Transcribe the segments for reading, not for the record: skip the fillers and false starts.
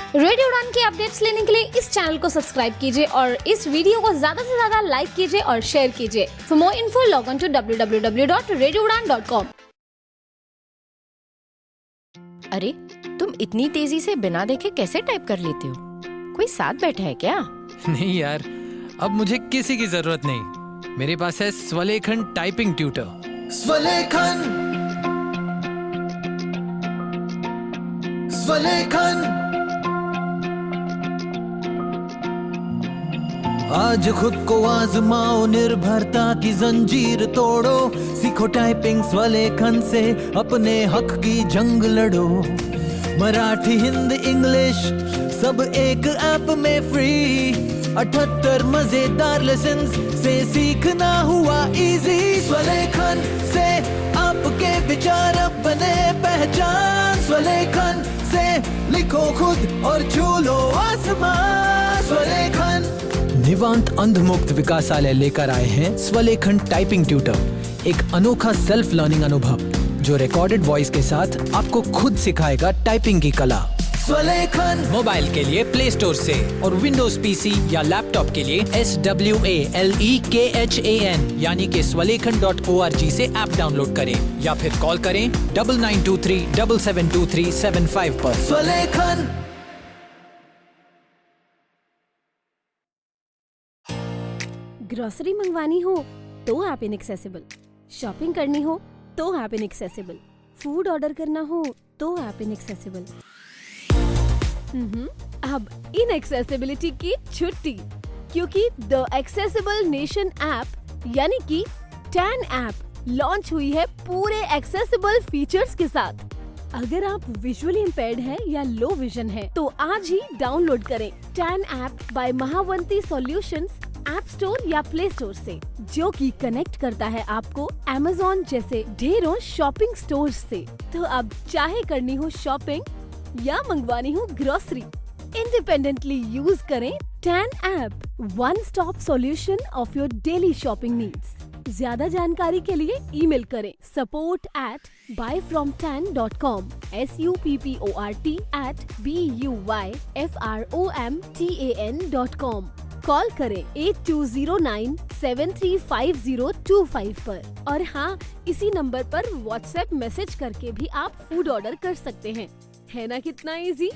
Radio उड़ान की updates लेने के लिए इस चैनल को सब्सक्राइब कीजिए और इस वीडियो को ज्यादा से ज्यादा लाइक कीजिए और शेयर कीजिए। For more info log on to www.radioudan.com। अरे, तुम इतनी तेजी से बिना देखे कैसे टाइप कर लेते हो? कोई साथ बैठा है क्या? नहीं यार, अब मुझे किसी की जरूरत नहीं। मेरे पास है स्वलेखन टाइपिंग ट्यूटर। स्वलेखन, स्वलेखन। आज खुद को आजमाओ, निर्भरता की जंजीर तोड़ो, सीखो टाइपिंग स्वलेखन से, अपने हक की जंग लड़ो। मराठी, हिंदी, इंग्लिश सब एक ऐप में फ्री, 78 मजेदार लेसन्स से सीखना हुआ इजी। स्वलेखन से आपके विचार अब बने पहचान, स्वलेखन से लिखो खुद और छू लो आसमान। स्वलेखन। निवांत अंधमुक्त विकासालय लेकर आए हैं स्वलेखन टाइपिंग ट्यूटर, एक अनोखा सेल्फ लर्निंग अनुभव जो रिकॉर्डेड वॉइस के साथ आपको खुद सिखाएगा टाइपिंग की कला। स्वलेखन। मोबाइल के लिए प्ले स्टोर से और विंडोज पीसी या लैपटॉप के लिए SWALEKHAN यानी कि swalekhan.org से ऐप डाउनलोड करें या फिर कॉल करें 9923772375 पर। स्वलेखन। ग्रोसरी मंगवानी हो तो ऐप इनएक्सेसिबल, शॉपिंग करनी हो तो ऐप इनएक्सेसिबल, फूड ऑर्डर करना हो तो ऐप इनएक्सेसिबल। अब इनएक्सेसिबिलिटी की छुट्टी, क्योंकि द एक्सेसिबल नेशन ऐप यानी कि टैन ऐप लॉन्च हुई है पूरे एक्सेसिबल फीचर्स के साथ। अगर आप विजुअली इम्पेयर्ड हैं या लो विजन है तो आज ही डाउनलोड करें Tan app by Mahavanti solutions app store या प्ले स्टोर से, जो कि कनेक्ट करता है आपको Amazon जैसे ढेरों शॉपिंग स्टोर्स से। तो अब चाहे करनी हो शॉपिंग या मंगवानी हो ग्रोसरी, इंडिपेंडेंटली यूज करें Tan app, one stop solution of your daily shopping needs. ज्यादा जानकारी के लिए ईमेल करें support@buyfromtan.com support@buyfromtan.com। कॉल करें 8209735025 पर। और हाँ, इसी नंबर पर व्हाट्सएप मैसेज करके भी आप फूड ऑर्डर कर सकते हैं। है ना कितना इजी?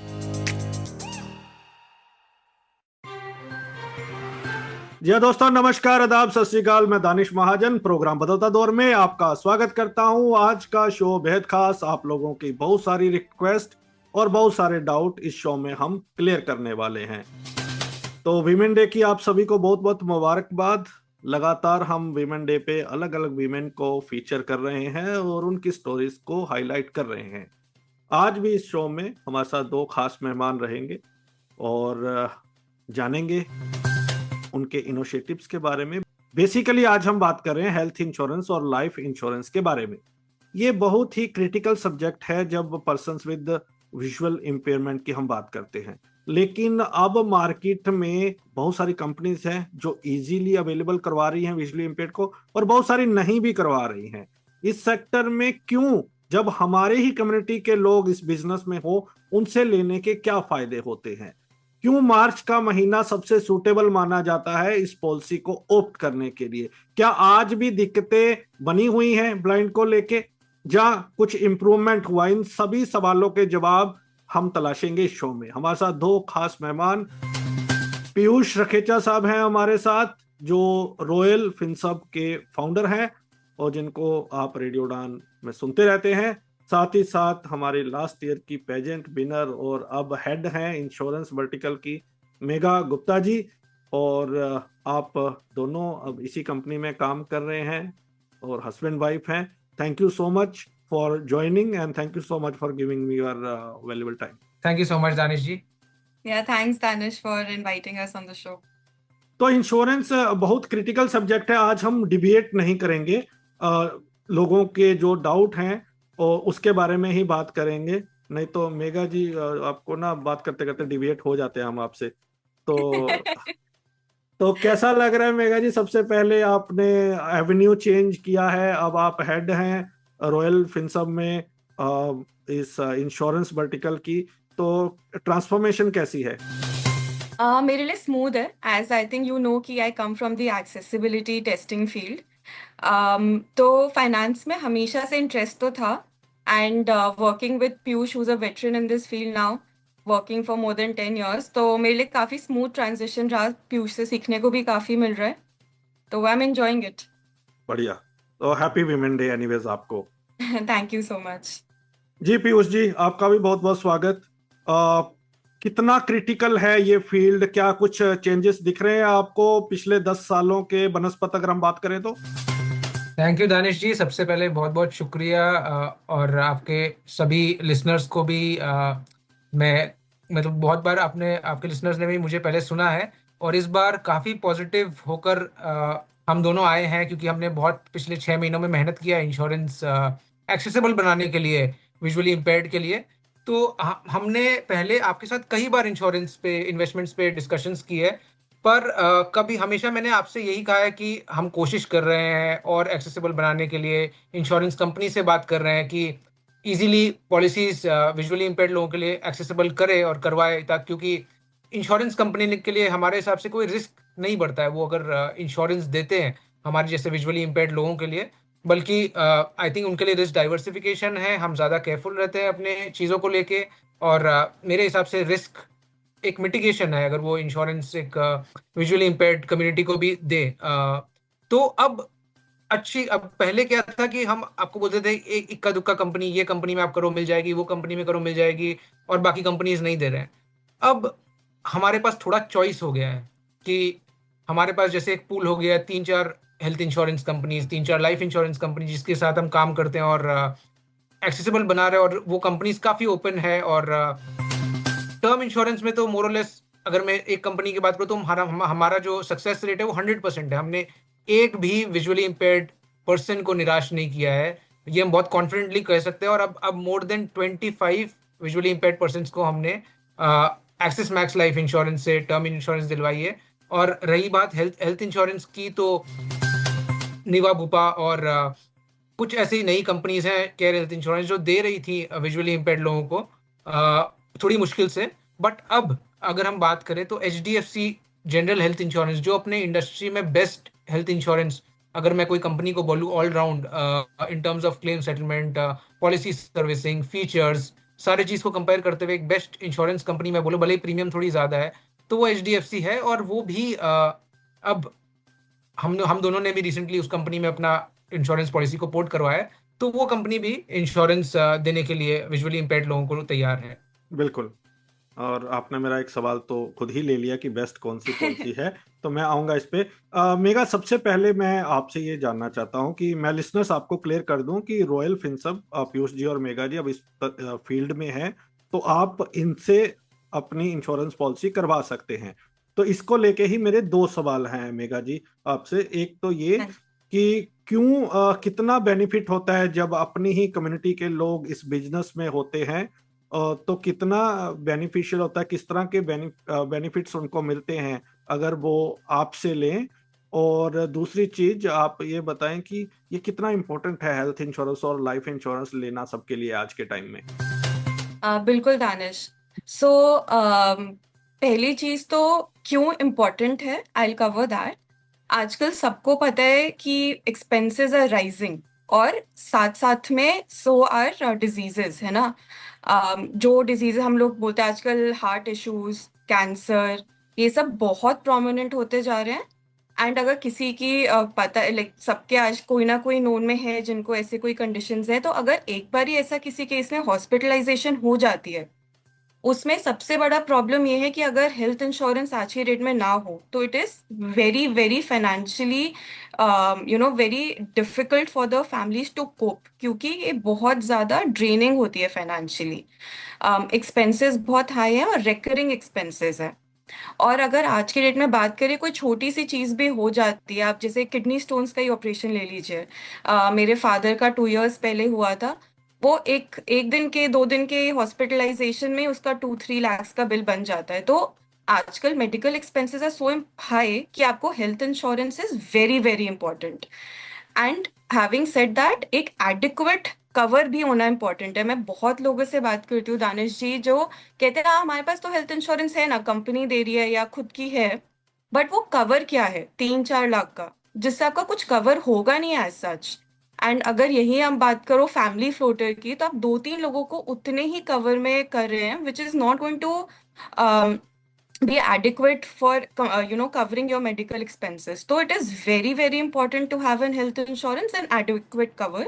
जी दोस्तों, नमस्कार, आदाब, सत श्री अकाल। मैं दानिश महाजन प्रोग्राम बदलता दौर में आपका स्वागत करता हूं। आज का शो बेहद खास, आप लोगों की बहुत सारी रिक्वेस्ट और बहुत सारे डाउट इस शो में हम क्लियर करने वाले हैं। तो वीमेन डे की आप सभी को बहुत बहुत मुबारकबाद। लगातार हम वीमेन डे पे अलग अलग वीमेन को फीचर कर रहे हैं और उनकी स्टोरीज को हाईलाइट कर रहे हैं। आज भी इस शो में हमारे साथ दो खास मेहमान रहेंगे और जानेंगे उनके इनिशिएटिव्स के बारे में। बेसिकली आज हम बात कर रहे हैं हेल्थ इंश्योरेंस और लाइफ इंश्योरेंस के बारे में। ये बहुत ही क्रिटिकल सब्जेक्ट है जब पर्सन्स विद विजुअल इम्पेयरमेंट की हम बात करते हैं। लेकिन अब मार्केट में बहुत सारी कंपनीज हैं जो इजीली अवेलेबल करवा रही हैं विजुअली इम्पेयर्ड को, और बहुत सारी नहीं भी करवा रही हैं। इस सेक्टर में क्यों, जब हमारे ही कम्युनिटी के लोग इस बिजनेस में हो, उनसे लेने के क्या फायदे होते हैं? क्यों मार्च का महीना सबसे सूटेबल माना जाता है इस पॉलिसी को ऑप्ट करने के लिए? क्या आज भी दिक्कतें बनी हुई हैं ब्लाइंड को लेके, या कुछ इंप्रूवमेंट हुआ? इन सभी सवालों के जवाब हम तलाशेंगे इस शो में। हमारे साथ दो खास मेहमान, पीयूष रखेचा साहब हैं हमारे साथ, जो रॉयल फिनसब के फाउंडर हैं और जिनको आप रेडियो उड़ान में सुनते रहते हैं। साथ ही साथ हमारे लास्ट ईयर की पेजेंट विनर और अब हेड हैं इंश्योरेंस वर्टिकल की मेघा गुप्ता जी, और आप दोनों अब इसी कंपनी में काम कर रहे हैं और हस्बैंड वाइफ हैं। Thank you so much for joining and thank you so much for giving me your valuable time. Thank you so much, Danish ji. Yeah, thanks Danish for inviting us on the show. तो insurance बहुत critical subject है। आज हम debate नहीं करेंगे, लोगों के जो डाउट हैं और उसके बारे में ही बात करेंगे। नहीं तो मेघा जी, आपको ना बात करते करते डिबेट हो जाते हैं हम आपसे। तो कैसा लग रहा है मेघा जी? सबसे पहले आपने एवेन्यू चेंज किया है, अब आप हेड हैं रॉयल फिनसब में इस इंश्योरेंस वर्टिकल की। तो ट्रांसफॉर्मेशन कैसी है? मेरे लिए स्मूथ है, as I think you know कि I come from the accessibility testing field. तो फाइनेंस में हमेशा से इंटरेस्ट तो था, and working with Piyush who's a veteran in this field now, working for more than 10 years, तो मेरे लिए काफ़ी स्मूथ ट्रांजिशन रहा। पीयूष से सीखने को भी काफ़ी मिल रहा है, तो आई एम एंजॉइंग इट। बढ़िया। तो हैप्पी वीमेन डे एनीवेज आपको। Thank you so much. जी पीयूष जी, आपका भी बहुत बहुत स्वागत। कितना क्रिटिकल है ये फील्ड? क्या कुछ चेंजेस दिख रहे हैं आपको पिछले 10 सालों के बनस्पत अगर हम बात करें तो? थैंक यू दानिश जी, सबसे पहले बहुत बहुत शुक्रिया। और आपके सभी लिसनर्स को भी मैं मतलब बहुत बार आपके लिसनर्स ने भी मुझे पहले सुना है, और इस बार काफ़ी पॉजिटिव होकर हम दोनों आए हैं, क्योंकि हमने बहुत पिछले 6 महीनों में मेहनत किया इंश्योरेंस एक्सेसिबल बनाने के लिए, विजुअली इम्पेयर्ड के लिए। तो हमने पहले आपके साथ कई बार इंश्योरेंस पे, इन्वेस्टमेंट्स पे डिस्कशंस की है, पर कभी हमेशा मैंने आपसे यही कहा है कि हम कोशिश कर रहे हैं और एक्सेसिबल बनाने के लिए इंश्योरेंस कंपनी से बात कर रहे हैं कि इजीली पॉलिसीज विजुअली इम्पेयर्ड लोगों के लिए एक्सेसिबल करे और करवाए, ताकि क्योंकि इंश्योरेंस कंपनी के लिए हमारे हिसाब से कोई रिस्क नहीं बढ़ता है वो अगर इंश्योरेंस देते हैं हमारे जैसे विजुअली इम्पेयर्ड लोगों के लिए, बल्कि आई थिंक उनके लिए रिस्क डाइवर्सिफिकेशन है। हम ज़्यादा केयरफुल रहते हैं अपने चीज़ों को लेके, और मेरे हिसाब से रिस्क एक मिटिगेशन है अगर वो इंश्योरेंस एक विजुअली इम्पेयर्ड कम्युनिटी को भी दे। तो अब पहले क्या था कि हम आपको बोलते थे एक इक्का दुक्का कंपनी, ये कंपनी में आप करो मिल जाएगी, वो कंपनी में करो मिल जाएगी, और बाकी कंपनीज नहीं दे रहे हैं। अब हमारे पास थोड़ा चॉइस हो गया है कि हमारे पास जैसे एक पूल हो गया, 3-4 health insurance companies, 3-4 life insurance company जिसके साथ हम काम करते हैं और एक्सेसिबल बना रहे हैं, और वो कंपनीज काफ़ी ओपन है। और टर्म इंश्योरेंस में तो मोरलेस अगर मैं एक कंपनी की बात करूँ तो हमारा जो सक्सेस रेट है वो 100% है। हमने एक भी विजुअली इम्पेयर्ड पर्सन को निराश नहीं किया है, ये हम बहुत कॉन्फिडेंटली कह सकते हैं। और अब more than 25 visually impaired person को हमने एक्सिस मैक्स लाइफ इंश्योरेंस से टर्म इंश्योरेंस दिलवाई है। और रही बात हेल्थ इंश्योरेंस की, तो निवा बुपा और कुछ ऐसी नई कंपनीज हैं केयर हेल्थ इंश्योरेंस जो दे रही थी विजुअली इम्पेयर्ड लोगों को थोड़ी मुश्किल से। बट अब अगर हम बात करें तो HDFC जनरल हेल्थ इंश्योरेंस, जो अपने इंडस्ट्री में बेस्ट हेल्थ इंश्योरेंस, अगर मैं कोई कंपनी को बोलूँ all round in terms of claim settlement, policy servicing, features, सारे चीज़ को कंपेयर करते हुए एक बेस्ट इंश्योरेंस कंपनी मैं बोलूँ, भले ही प्रीमियम थोड़ी ज़्यादा है, तो वो HDFC है। और वो भी अब हम दोनों ने भी रिसेंटली उस कंपनी में अपना इंश्योरेंस पॉलिसी को पोर्ट करवाया है, तो वो कंपनी भी इंश्योरेंस देने के लिए विजुअली इम्पेयर्ड लोगों को तैयार है। बिल्कुल। और आपने मेरा एक सवाल तो खुद ही ले लिया कि बेस्ट कौन सी पॉलिसी है, तो मैं आऊंगा इस पे। मेगा, सबसे पहले मैं आपसे ये जानना चाहता हूं कि मैं लिसनर्स आपको क्लियर कर दूं कि रॉयल फिनसर्व, पीयूष जी और मेगा जी अब इस फील्ड में हैं, तो आप इनसे अपनी इंश्योरेंस पॉलिसी करवा सकते हैं। तो इसको लेके ही मेरे 2 सवाल हैं मेगा जी आपसे। एक तो ये कि क्यों, कितना बेनिफिट होता है जब अपनी ही कम्युनिटी के लोग इस बिजनेस में होते हैं, तो कितना बेनिफिशियल होता है, किस तरह के बेनिफिट्स उनको मिलते हैं अगर वो आपसे लें। और दूसरी चीज आप ये बताएं कि ये कितना इम्पोर्टेंट है हेल्थ इंश्योरेंस और लाइफ इंश्योरेंस लेना सबके लिए आज के टाइम में? बिल्कुल दानिश। सो पहली चीज तो क्यों इम्पोर्टेंट है, आई विल कवर दैट। आजकल सबको पता है कि एक्सपेंसेस आर राइजिंग, और साथ साथ में सो आर डिजीजेस, है ना। जो डिजीज हम लोग बोलते हैं आजकल, हार्ट इश्यूज, कैंसर, ये सब बहुत प्रोमिनेंट होते जा रहे हैं। एंड अगर किसी की पता, लाइक सबके आज कोई ना कोई नोन में है जिनको ऐसे कोई कंडीशंस है, तो अगर एक बार ही ऐसा किसी केस में हॉस्पिटलाइजेशन हो जाती है, उसमें सबसे बड़ा प्रॉब्लम ये है कि अगर हेल्थ इंश्योरेंस आज की डेट में ना हो तो it is very very financially very difficult for the families to cope, क्योंकि ये बहुत ज़्यादा ड्रेनिंग होती है फाइनेंशियली। एक्सपेंसेस बहुत हाई है और रिकरिंग एक्सपेंसेस है। और अगर आज की डेट में बात करें, कोई छोटी सी चीज़ भी हो जाती है, आप जैसे किडनी स्टोन्स का ही ऑपरेशन ले लीजिए। मेरे फादर का 2 years पहले हुआ था, वो एक दिन के 2 दिन के हॉस्पिटलाइजेशन में उसका 2-3 लाख का बिल बन जाता है। तो आजकल medical expenses are so high कि आपको health insurance is very very important. And having said that, एक एडिक्वेट कवर भी होना इम्पोर्टेंट है। मैं बहुत लोगों से बात करती हूँ दानिश जी, जो कहते हैं हाँ हमारे पास तो हेल्थ इंश्योरेंस है ना, कंपनी दे रही है या खुद की है, बट वो कवर क्या है 3-4 लाख का, जिससे आपका कुछ कवर होगा नहीं एज सच। एंड अगर यही हम बात करो फैमिली फ्लोटर की, तो आप 2-3 लोगों को उतने ही कवर में कर रहे हैं, which is not going to be adequate for covering your medical expenses. So it is very very important to have an health insurance and adequate cover.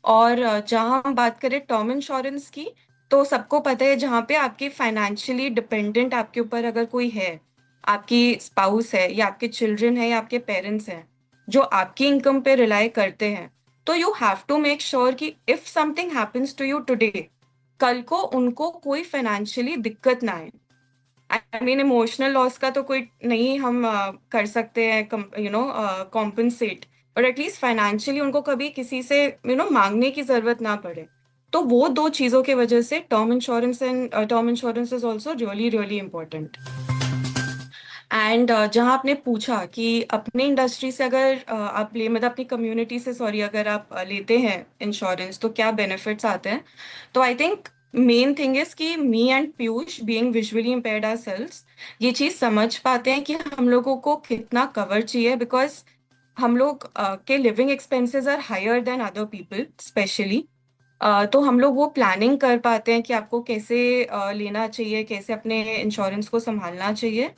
और जहाँ हम बात करें टर्म इंश्योरेंस की, तो सबको पता है जहाँ पे आपकी फाइनेंशियली डिपेंडेंट आपके ऊपर अगर कोई है, आपकी स्पाउस है या आपके चिल्ड्रन है या आपके पेरेंट्स हैं जो आपकी इनकम पे रिलाई करते हैं, तो you have to make sure कि if something happens to you today, कल को उनको कोई फाइनेंशियली दिक्कत ना आए। आई मीन इमोशनल लॉस का तो कोई नहीं हम कर सकते हैं कॉम्पनसेट, और एटलीस्ट फाइनेंशियली उनको कभी किसी से मांगने की जरूरत ना पड़े। तो वो 2 चीजों की वजह से term insurance is also really really important. And जहाँ आपने पूछा कि अपने इंडस्ट्री से अगर आप ले मतलब अपनी कम्युनिटी से सॉरी अगर आप लेते हैं इंश्योरेंस तो क्या बेनिफिट्स आते हैं, तो I think main thing is कि me and Piyush being visually impaired ourselves ये चीज समझ पाते हैं कि हम लोगों को कितना कवर चाहिए, बिकॉज हम लोग के living expenses are higher than other people specially. तो हम लोग वो प्लानिंग कर पाते हैं कि आपको कैसे लेना चाहिए, कैसे अपने इंश्योरेंस को संभालना चाहिए।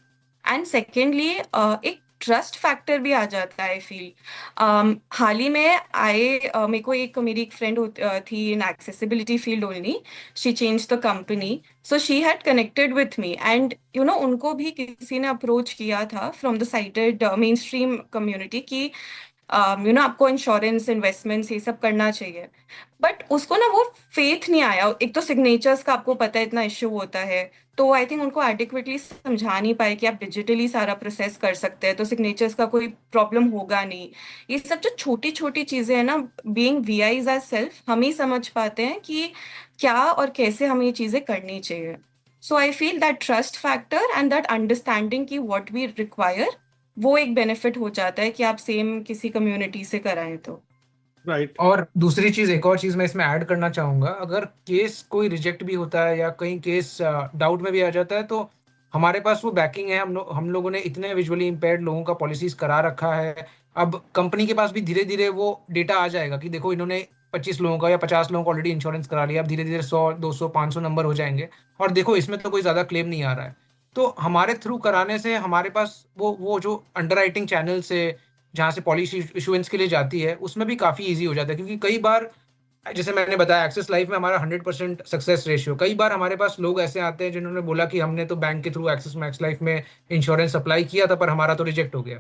एंड सेकेंडली एक ट्रस्ट फैक्टर भी आ जाता है। आई फील हाल ही में मेरे को मेरी एक फ्रेंड थी in accessibility field only, she change the company, so she had connected with me and उनको भी किसी ने अप्रोच किया था from the sighted mainstream community की आपको इंश्योरेंस इन्वेस्टमेंट्स ये सब करना चाहिए, बट उसको ना वो फेथ नहीं आया। एक तो सिग्नेचर्स का आपको पता है इतना इश्यू होता है, तो आई थिंक उनको एडिक्वेटली समझा नहीं पाए कि आप डिजिटली सारा प्रोसेस कर सकते हैं तो सिग्नेचर्स का कोई प्रॉब्लम होगा नहीं। ये सब जो छोटी छोटी चीजें हैं ना, बीइंग वीआईज एज सेल्फ हम ही समझ पाते हैं कि क्या और कैसे हमें ये चीजें करनी चाहिए। So I feel that trust factor and that understanding की व्हाट वी रिक्वायर, वो एक बेनिफिट हो जाता है कि आप सेम किसी कम्युनिटी से कराएं तो। राइट। और दूसरी चीज, एक और चीज मैं इसमें ऐड करना चाहूंगा, अगर केस कोई रिजेक्ट भी होता है या कहीं केस डाउट में भी आ जाता है तो हमारे पास वो बैकिंग है। हम लोगों ने इतने विजुअली इम्पेयर्ड लोगों का पॉलिसीज करा रखा है। अब कंपनी के पास भी धीरे धीरे वो डेटा आ जाएगा कि देखो इन्होंने 25 लोगों का या 50 लोगों का ऑलरेडी इंश्योरेंस करा लिया, अब धीरे धीरे 100, 200, 500 नंबर हो जाएंगे, और देखो इसमें तो कोई ज्यादा क्लेम नहीं आ रहा है। तो हमारे थ्रू कराने से हमारे पास वो जो अंडरराइटिंग चैनल से जहाँ से पॉलिसी इशुएंस के लिए जाती है उसमें भी काफ़ी इजी हो जाता है, क्योंकि कई बार जैसे मैंने बताया एक्सिस लाइफ में हमारा 100% सक्सेस रेशियो, कई बार हमारे पास लोग ऐसे आते हैं जिन्होंने बोला कि हमने तो बैंक के थ्रू एक्सिस मैक्स लाइफ में इंश्योरेंस अप्लाई किया था पर हमारा तो रिजेक्ट हो गया।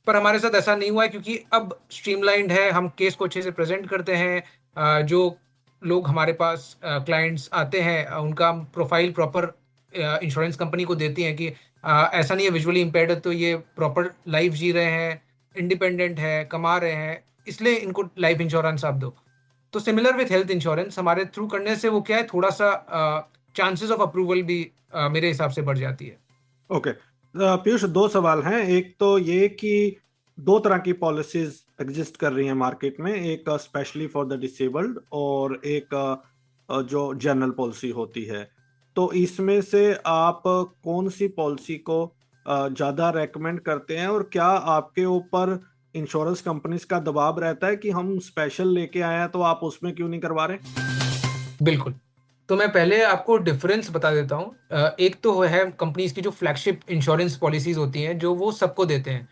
पर हमारे साथ ऐसा नहीं हुआ है, क्योंकि अब स्ट्रीमलाइंड है, हम केस को अच्छे से प्रेजेंट करते हैं। जो लोग हमारे पास क्लाइंट्स आते हैं उनका प्रोफाइल प्रॉपर इंश्योरेंस कंपनी को देती हैं कि ऐसा नहीं है विजुअली इम्पेयर्ड है तो ये प्रॉपर लाइफ जी रहे हैं, इंडिपेंडेंट है, कमा रहे हैं, इसलिए इनको लाइफ इंश्योरेंस आप दो। तो सिमिलर विथ हेल्थ इंश्योरेंस हमारे थ्रू करने से वो क्या है, थोड़ा सा चांसेस ऑफ अप्रूवल भी मेरे हिसाब से बढ़ जाती है। ओके पीयूष, 2 सवाल हैं। एक तो ये कि 2 तरह की पॉलिसीज एग्जिस्ट कर रही हैं मार्केट में, एक स्पेशली फॉर द डिसेबल्ड और एक जो जनरल पॉलिसी होती है। तो इसमें से आप कौन सी पॉलिसी को ज्यादा रेकमेंड करते हैं, और क्या आपके ऊपर इंश्योरेंस कंपनीज का दबाव रहता है कि हम स्पेशल लेके आए हैं तो आप उसमें क्यों नहीं करवा रहे? बिल्कुल, तो मैं पहले आपको डिफरेंस बता देता हूँ। एक तो है कंपनीज की जो फ्लैगशिप इंश्योरेंस पॉलिसीज होती हैं जो वो सबको देते हैं,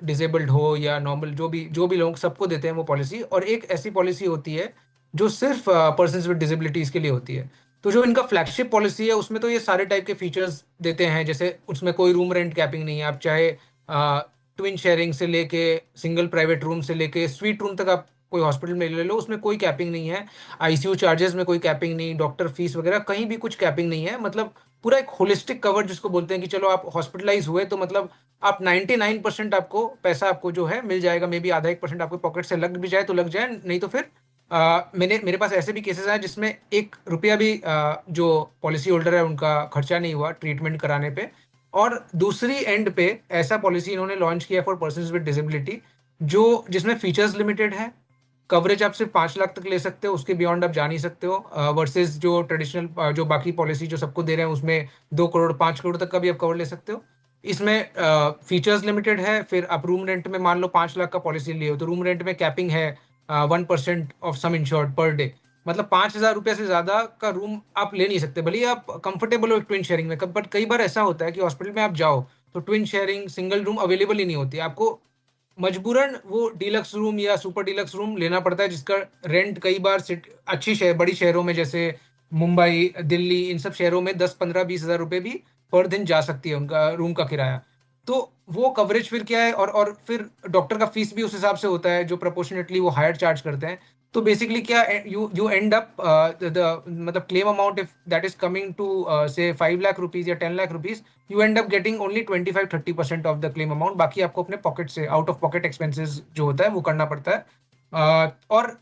डिसेबल्ड हो या नॉर्मल, जो भी लोग सबको देते हैं वो पॉलिसी। और एक ऐसी पॉलिसी होती है जो सिर्फ पर्सन्स विद डिसेबिलिटीज के लिए होती है। तो जो इनका फ्लैगशिप पॉलिसी है उसमें तो ये सारे टाइप के फीचर्स देते हैं, जैसे उसमें कोई रूम रेंट कैपिंग नहीं है, आप चाहे ट्विन शेयरिंग से लेके सिंगल प्राइवेट रूम से लेके स्वीट रूम तक आप कोई हॉस्पिटल में ले लो, उसमें कोई कैपिंग नहीं है। आईसीयू चार्जेस में कोई कैपिंग नहीं, डॉक्टर फीस वगैरह कहीं भी कुछ कैपिंग नहीं है। मतलब पूरा एक होलिस्टिक कवर जिसको बोलते हैं कि चलो आप हॉस्पिटलाइज हुए तो मतलब आप 99% आपको पैसा आपको जो है मिल जाएगा, मे बी आधा 1% आपको पॉकेट से लग भी जाए तो लग जाए, नहीं तो फिर मेरे पास ऐसे भी केसेस आए जिसमें 1 रुपया भी जो पॉलिसी होल्डर है उनका खर्चा नहीं हुआ ट्रीटमेंट कराने पे। और दूसरी एंड पे ऐसा पॉलिसी इन्होंने लॉन्च किया फॉर पर्सन्स विद डिसेबिलिटी जिसमें फीचर्स लिमिटेड है, कवरेज आप सिर्फ 5 लाख तक ले सकते हो, उसके बियॉन्ड आप जा नहीं सकते हो, वर्सेस जो ट्रेडिशनल जो बाकी पॉलिसी जो सबको दे रहे हैं उसमें 2 करोड़ 5 करोड़ तक का भी आप कवर ले सकते हो। इसमें फीचर्स लिमिटेड है। फिर आप रूम रेंट में मान लो 5 लाख का पॉलिसी लिए हो तो रूम रेंट में कैपिंग है 1% of some insured per day, मतलब 5,000 रुपये से ज्यादा का रूम आप ले नहीं सकते, भले ही आप कंफर्टेबल हो ट्विन शेयरिंग में। बट कई बार ऐसा होता है कि हॉस्पिटल में आप जाओ तो twin sharing single room available ही नहीं होती, आपको मजबूरन वो डीलक्स रूम या सुपर डीलक्स रूम लेना पड़ता है, जिसका रेंट कई बार अच्छी शहर बड़ी शहरों में जैसे मुंबई दिल्ली इन सब शहरों में 10, 15, 20 हज़ार रुपये भी पर दिन जा सकती है उनका रूम का किराया। तो वो कवरेज फिर क्या है, और फिर डॉक्टर का फीस भी उस हिसाब से होता है जो प्रोपोर्शनेटली वो हायर चार्ज करते हैं। तो बेसिकली क्या यू एंड अप द मतलब claim amount if that is coming to say 5 lakh rupees या 10 lakh rupees, you end up getting only 25-30% of the claim amount. बाकी आपको अपने पॉकेट से आउट ऑफ पॉकेट एक्सपेंसेस जो होता है वो करना पड़ता है। और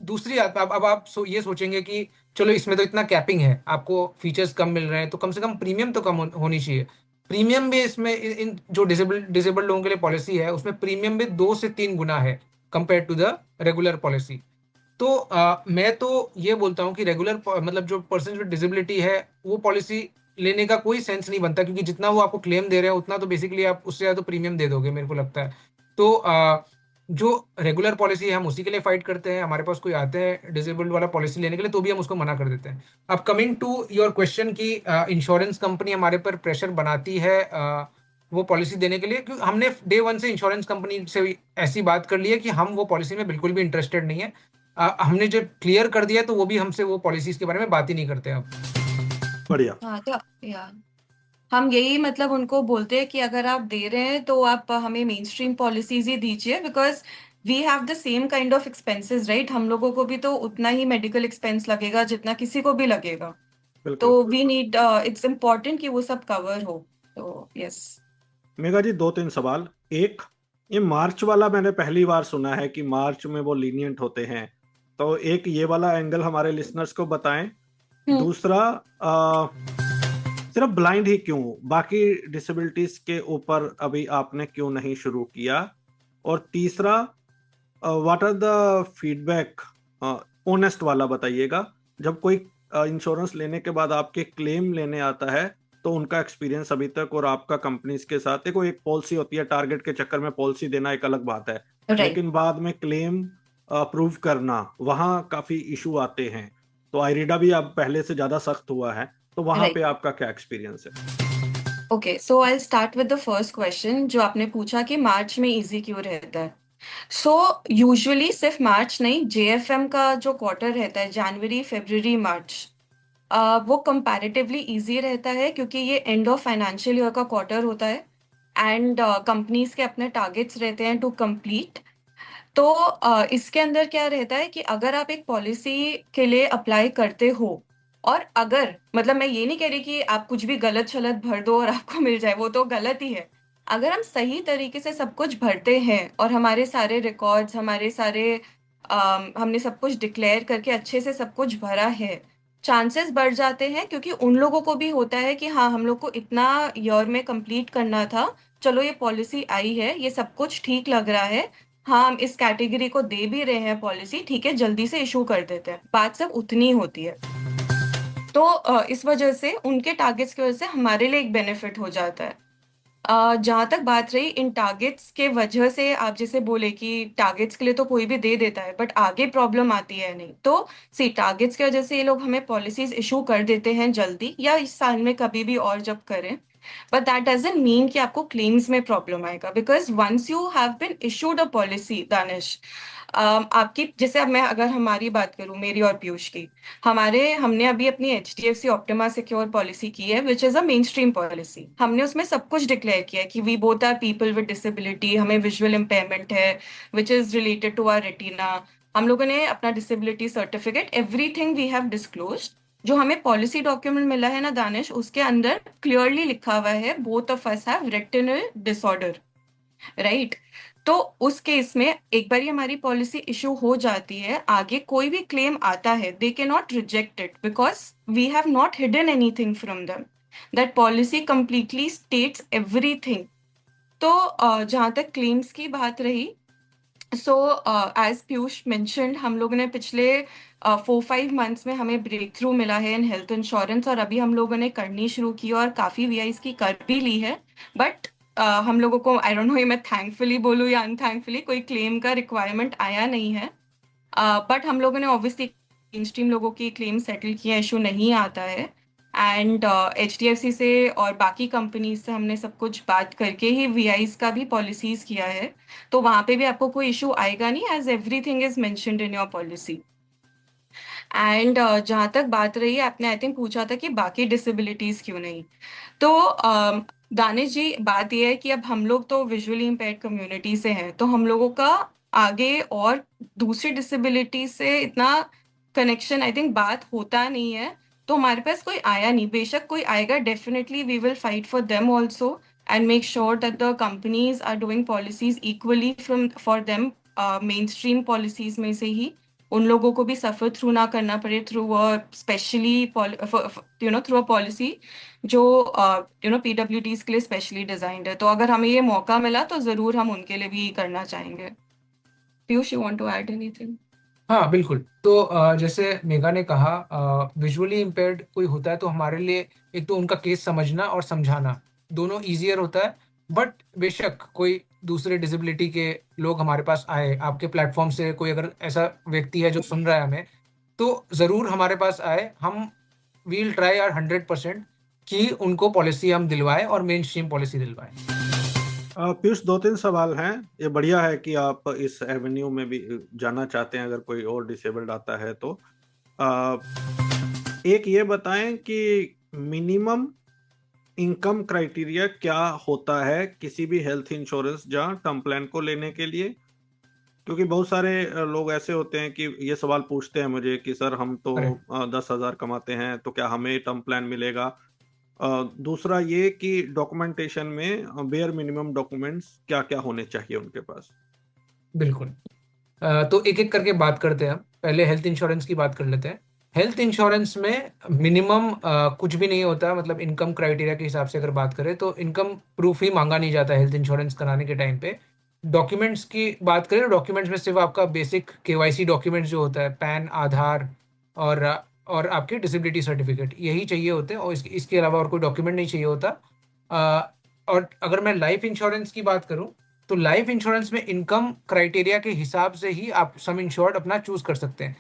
दूसरी अब आप ये सोचेंगे कि चलो इसमें तो इतना कैपिंग है, आपको फीचर्स कम मिल रहे हैं तो कम से कम प्रीमियम तो कम होनी चाहिए। प्रीमियम भी इसमें इन जो डिसेबल्ड लोगों के लिए पॉलिसी है उसमें प्रीमियम भी 2 से 3 गुना है compare to the regular policy. तो मैं तो ये बोलता हूँ कि रेगुलर मतलब जो पर्सन विद डिसेबिलिटी है वो पॉलिसी लेने का कोई सेंस नहीं बनता, क्योंकि जितना वो आपको क्लेम दे रहे हैं उतना तो बेसिकली आप उससे ज़्यादा प्रीमियम दे दोगे मेरे को लगता है। तो जो रेगुलर पॉलिसी है हम उसी के लिए फाइट करते हैं। हमारे पास कोई आते हैं डिसेबल्ड वाला पॉलिसी लेने के लिए तो भी हम उसको मना कर देते हैं। अब कमिंग टू योर क्वेश्चन की इंश्योरेंस कंपनी हमारे पर प्रेशर बनाती है वो पॉलिसी देने के लिए, क्योंकि हमने डे वन से इंश्योरेंस कंपनी से ऐसी बात कर ली है कि हम वो पॉलिसी में बिल्कुल भी इंटरेस्टेड नहीं है। हमने जब क्लियर कर दिया तो वो भी हमसे वो पॉलिसीज के बारे में बात ही नहीं करते अब। बढ़िया। हाँ तो या हम यही मतलब उनको बोलते हैं कि अगर आप दे रहे हैं तो आप हमें मेन स्ट्रीम पॉलिसीज ही दीजिए, because we have the same kind of expenses, right? हम लोगों को भी तो उतना ही मेडिकल एक्सपेंस लगेगा जितना किसी को भी लगेगा, तो बिल्कुल। वी नीड इट्स इम्पोर्टेंट कि वो सब कवर हो। तो यस। मेघा जी 2-3 सवाल। एक, ये मार्च वाला मैंने पहली बार सुना है कि मार्च में वो लीनियंट होते हैं, तो एक ये वाला एंगल हमारे लिसनर्स को बताएं। दूसरा, सिर्फ ब्लाइंड ही क्यों, बाकी डिसेबिलिटीज के ऊपर अभी आपने क्यों नहीं शुरू किया? और तीसरा, what are the feedback, honest वाला बताइएगा, जब कोई इंश्योरेंस लेने के बाद आपके क्लेम लेने आता है तो उनका एक्सपीरियंस अभी तक और आपका कंपनीज के साथ। देखो एक पॉलिसी होती है, टारगेट के चक्कर में पॉलिसी देना एक अलग बात है, राइट। लेकिन बाद में क्लेम अप्रूव करना वहां काफी इशू आते हैं। तो आईरिडा भी अब पहले से ज्यादा सख्त हुआ है, तो वहां राइट। पे आपका क्या एक्सपीरियंस है? Okay, so I start with the first question जो आपने पूछा कि मार्च में इजी क्यों रहता है। सो यूजुअली सिर्फ मार्च नहीं, जेएफएम का जो क्वार्टर रहता है जनवरी फरवरी मार्च, वो कंपैरेटिवली इजी रहता है क्योंकि ये एंड ऑफ फाइनेंशियल ईयर का क्वार्टर होता है एंड कंपनीज के अपने टारगेट्स रहते हैं टू कंप्लीट। तो इसके अंदर क्या रहता है कि अगर आप एक पॉलिसी के लिए अप्लाई करते हो, और अगर मतलब मैं ये नहीं कह रही कि आप कुछ भी गलत शलत भर दो और आपको मिल जाए, वो तो गलत ही है। अगर हम सही तरीके से सब कुछ भरते हैं और हमारे सारे रिकॉर्ड्स, हमारे सारे हमने सब कुछ डिक्लेयर करके अच्छे से सब कुछ भरा है, चांसेस बढ़ जाते हैं, क्योंकि उन लोगों को भी होता है कि हाँ हम लोग को इतना ईयर में कंप्लीट करना था, चलो ये पॉलिसी आई है, ये सब कुछ ठीक लग रहा है, हाँ हम इस कैटेगरी को दे भी रहे हैं पॉलिसी, ठीक है जल्दी से इशू कर देते हैं। बात सब उतनी होती है। तो इस वजह से उनके टारगेट्स की वजह से हमारे लिए एक बेनिफिट हो जाता है। जहाँ तक बात रही इन टारगेट्स के वजह से, आप जैसे बोले कि टारगेट्स के लिए तो कोई भी दे देता है बट आगे प्रॉब्लम आती है नहीं, तो सी टारगेट्स की वजह से ये लोग हमें पॉलिसीज इशू कर देते हैं जल्दी, या इस साल में कभी भी और जब करें, बट दैट डजंट मीन कि आपको क्लेम्स में प्रॉब्लम आएगा, because once you have been issued a policy Danish, आपकी जैसे अब मैं अगर हमारी बात करूं, मेरी और पीयूष की, हमने अभी अपनी HDFC ऑप्टिमा सिक्योर पॉलिसी की है which is a mainstream policy. हमने उसमें सब कुछ डिक्लेयर किया है कि we both are people with disability, हमें विजुअल इम्पेयरमेंट है which is related to our retina, हम लोगों ने अपना disability certificate everything we have disclosed. जो हमें पॉलिसी डॉक्यूमेंट मिला है ना दानिश, उसके अंदर क्लियरली लिखा हुआ है both of us have retinal disorder, right? तो उस केस में एक बार हमारी पॉलिसी इशू हो जाती है, आगे कोई भी क्लेम आता है they can not reject it because we have not hidden anything from them, that policy completely states everything. तो जहाँ तक क्लेम्स की बात रही, सो एज पीयूष मेंशन्ड, हम लोगों ने पिछले 4-5 मंथ्स में हमें ब्रेक थ्रू मिला है इन हेल्थ इंश्योरेंस, और अभी हम लोगों ने करनी शुरू की और काफ़ी वीआईस की कर भी ली है। बट हम लोगों को, आई डोंट नो ये मैं थैंकफुली बोलूँ या अनथैंकफुली, कोई क्लेम का रिक्वायरमेंट आया नहीं है। बट हम लोगों ने ऑब्वियसली मेन स्ट्रीम लोगों की क्लेम सेटल किया, इशू नहीं आता है। एंड HDFC से और बाकी कंपनीज से हमने सब कुछ बात करके ही VIs का भी पॉलिसीज किया है, तो वहाँ पे भी आपको कोई इशू आएगा नहीं, as everything is mentioned in your policy. And जहाँ तक बात रही, आपने आई थिंक पूछा था कि बाकी डिसेबिलिटीज क्यों नहीं, तो दानिश जी, बात यह है कि अब हम लोग तो विजुअली इम्पेयर्ड कम्युनिटी से हैं, तो हम लोगों का आगे और दूसरी डिसेबिलिटी से इतना कनेक्शन, आई थिंक, बात होता नहीं है। तो हमारे पास कोई आया नहीं, बेशक कोई आएगा, definitely we will fight for them also and make sure that the companies are doing policies equally from for them, mainstream policies में से ही उन लोगों को भी सफर थ्रू ना करना पड़े through a specially through a policy जो PWDs के लिए स्पेशली डिजाइंड है। तो अगर हमें ये मौका मिला तो जरूर हम उनके लिए भी करना चाहेंगे। Piyush, you want to add anything? हाँ बिल्कुल। तो जैसे मेघा ने कहा, विजुअली इम्पेयर्ड कोई होता है तो हमारे लिए एक तो उनका केस समझना और समझाना दोनों इजियर होता है। बट बेशक कोई दूसरे डिसेबिलिटी के लोग हमारे पास आए, आपके प्लेटफॉर्म से कोई अगर ऐसा व्यक्ति है जो सुन रहा है हमें, तो ज़रूर हमारे पास आए। हम वील ट्राई आर 100% कि उनको पॉलिसी हम दिलवाएं और मेन स्ट्रीम पॉलिसी दिलवाएं। पीयूष, 2-3 सवाल हैं। ये बढ़िया है कि आप इस एवेन्यू में भी जाना चाहते हैं अगर कोई और डिसेबल्ड आता है तो। एक ये बताएं कि मिनिमम इनकम क्राइटेरिया क्या होता है किसी भी हेल्थ इंश्योरेंस या टर्म प्लान को लेने के लिए? क्योंकि बहुत सारे लोग ऐसे होते हैं कि ये सवाल पूछते हैं मुझे कि सर हम तो Correct. 10,000 कमाते हैं तो क्या हमें टर्म प्लान मिलेगा? दूसरा ये कि डॉक्यूमेंटेशन में बेयर मिनिमम डॉक्यूमेंट्स क्या क्या होने चाहिए उनके पास? बिल्कुल। तो एक एक करके बात करते हैं। हम पहले हेल्थ इंश्योरेंस की बात कर लेते हैं। हेल्थ इंश्योरेंस में मिनिमम कुछ भी नहीं होता, मतलब इनकम क्राइटेरिया के हिसाब से अगर बात करें तो इनकम प्रूफ ही मांगा नहीं जाता हेल्थ इंश्योरेंस कराने के टाइम पे। डॉक्यूमेंट्स की बात करें, डॉक्यूमेंट्स में सिर्फ आपका बेसिक KYC डॉक्यूमेंट्स जो होता है, पैन, आधार और आपके डिसेबिलिटी सर्टिफिकेट, यही चाहिए होते हैं, और इसके अलावा और कोई डॉक्यूमेंट नहीं चाहिए होता। और अगर मैं लाइफ इंश्योरेंस की बात करूं तो लाइफ इंश्योरेंस में इनकम क्राइटेरिया के हिसाब से ही आप सम इंश्योर्ड अपना चूज कर सकते हैं।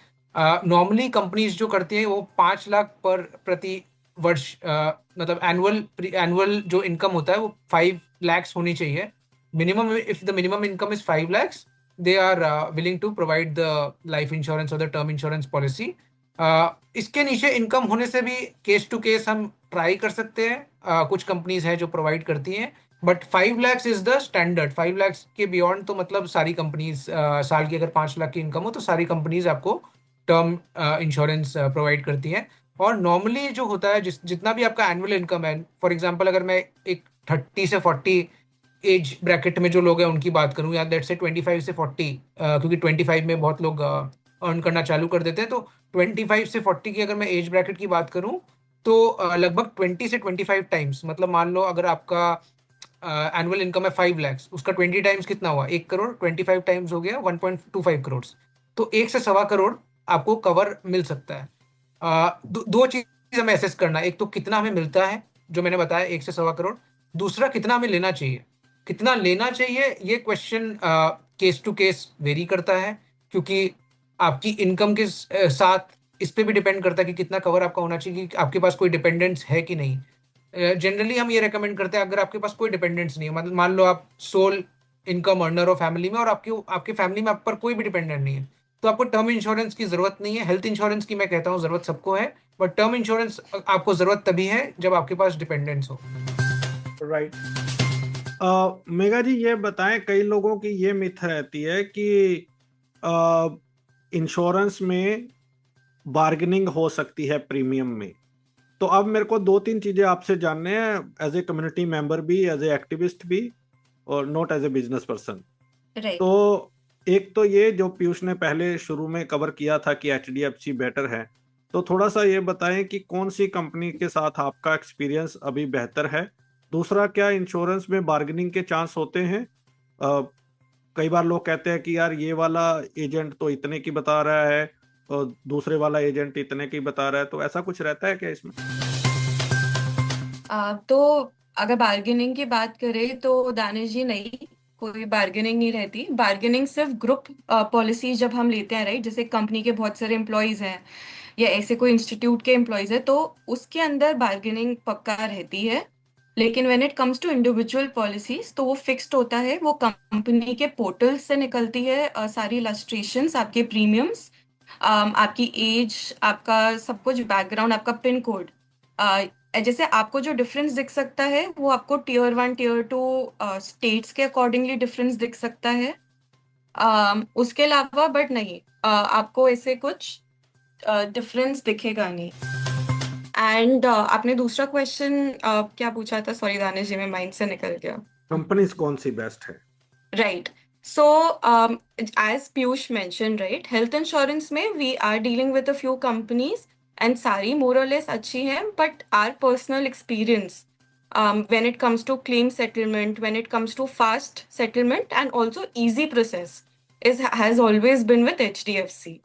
नॉर्मली कंपनीज जो करती हैं वो 5 लाख पर प्रति वर्ष, मतलब एनुअल जो इनकम होता है वो 5 lakhs होनी चाहिए minimum. If the minimum income is 5 lakhs, they are willing to provide the life insurance और द टर्म इंश्योरेंस पॉलिसी। इसके नीचे इनकम होने से भी केस टू केस हम ट्राई कर सकते हैं। कुछ कंपनीज हैं जो प्रोवाइड करती हैं, but 5 lakhs is the standard. 5 lakhs के बियॉन्ड तो मतलब सारी कंपनीज, साल की अगर 5 लाख की इनकम हो तो सारी कंपनीज आपको टर्म इंश्योरेंस प्रोवाइड करती हैं। और नॉर्मली जो होता है, जितना भी आपका एनुअल इनकम है, फॉर एग्जांपल अगर मैं एक 30 से 40 एज ब्रैकेट में जो लोग हैं उनकी बात करूं, या लेट्स से 25 से 40, क्योंकि 25 में बहुत लोग अर्न करना चालू कर देते हैं, तो 25 से 40 की अगर मैं एज ब्रैकेट की बात करूं तो लगभग 20 से 25 टाइम्स, मतलब मान लो अगर आपका एनुअल इनकम है 5 lakhs, उसका 20 टाइम्स कितना हुआ? 1 करोड़। 25 टाइम्स हो गया 1.25 करोड़। तो 1 से सवा करोड़ आपको कवर मिल सकता है। दो चीज हमें एसेस करना है, एक तो कितना हमें मिलता है, जो मैंने बताया 1 से सवा करोड़। दूसरा, कितना हमें लेना चाहिए। कितना लेना चाहिए ये question case to case vary करता है, क्योंकि आपकी इनकम के साथ इस पे भी डिपेंड करता है कि कितना कवर आपका होना चाहिए, कि आपके पास कोई डिपेंडेंट्स है कि नहीं। जनरली हम ये रेकमेंड करते हैं, अगर आपके पास कोई डिपेंडेंट्स नहीं है, मतलब मान लो आप सोल इनकम अर्नर हो फैमिली में और आपके फैमिली में आप पर कोई भी डिपेंडेंट नहीं है, तो आपको टर्म इंश्योरेंस की जरूरत नहीं है। हेल्थ इंश्योरेंस की मैं कहता हूँ जरूरत सबको है, बट टर्म इंश्योरेंस आपको जरूरत तभी है जब आपके पास डिपेंडेंट्स हो। राइट। मेघा जी, ये बताएं, कई लोगों की ये मिथ रहती है कि इंश्योरेंस में बार्गेनिंग हो सकती है प्रीमियम में। तो अब मेरे को 2-3 चीजें आपसे जानने हैं, एज ए कम्युनिटी मेंबर भी, एज ए एक्टिविस्ट भी, और not as a business person. Right. तो एक तो ये जो पीयूष ने पहले शुरू में कवर किया था कि HDFC बेटर है, तो थोड़ा सा ये बताएं कि कौन सी कंपनी के साथ आपका एक्सपीरियंस अभी बेहतर है। दूसरा, क्या इंश्योरेंस में बार्गेनिंग के चांस होते हैं? कई बार लोग कहते हैं कि यार ये वाला एजेंट तो इतने की बता रहा है और दूसरे वाला एजेंट इतने की बता रहा है, तो ऐसा कुछ रहता है क्या इसमें? तो अगर बार्गेनिंग की बात करें तो दानिश जी नहीं, कोई बार्गेनिंग नहीं रहती। बार्गेनिंग सिर्फ ग्रुप पॉलिसी जब हम लेते हैं, राइट, जैसे कंपनी के बहुत सारे एम्प्लॉयज हैं या ऐसे कोई इंस्टीट्यूट के एम्प्लॉयज है, तो उसके अंदर बार्गेनिंग पक्का रहती है। लेकिन when it comes to individual policies तो वो फिक्स्ड होता है, वो कंपनी के पोर्टल से निकलती है, सारी इलस्ट्रेशंस, आपके प्रीमियम्स, आपकी एज, आपका सब कुछ, बैकग्राउंड, आपका पिन कोड। जैसे आपको जो डिफरेंस दिख सकता है वो आपको टीयर 1 टीयर 2 स्टेट्स के अकॉर्डिंगली डिफरेंस दिख सकता है। उसके अलावा बट नहीं, आपको ऐसे कुछ डिफरेंस दिखेगा नहीं। एंड आपने दूसरा क्वेश्चन क्या पूछा था? सॉरी दानिश जी, में माइंड से निकल गया। कंपनीज कौन सी बेस्ट है? Right. So, as Piyush mentioned, right, health insurance में we are dealing with a few companies and सारी more or less अच्छी हैं, but our personal experience, when it comes to claim settlement, when it comes to fast settlement and also easy process, has always been with HDFC.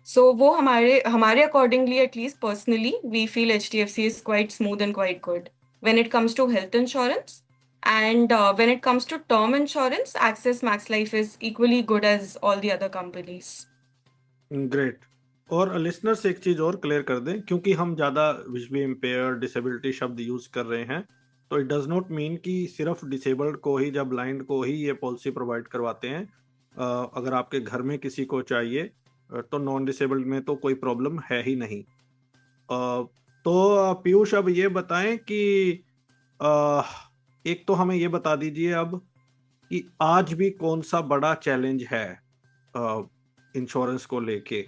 So वो हमारे accordingly, at least personally, we feel HDFC is quite smooth and quite good when it comes to health insurance. And when it comes to term insurance, Axis Max Life is equally good as all the other companies. Great. और listeners एक चीज और clear कर दें, क्योंकि हम ज्यादा visually impair disability शब्द यूज कर रहे हैं, तो इट डज नॉट मीन कि सिर्फ डिसेबल्ड को ही या ब्लाइंड को ही ये पॉलिसी प्रोवाइड करवाते हैं। अगर आपके घर में किसी को चाहिए तो नॉन डिसेबल्ड में तो कोई प्रॉब्लम है ही नहीं। तो पीयूष, अब ये बताएं कि एक तो हमें ये बता दीजिए अब कि आज भी कौन सा बड़ा चैलेंज है इंश्योरेंस को लेके,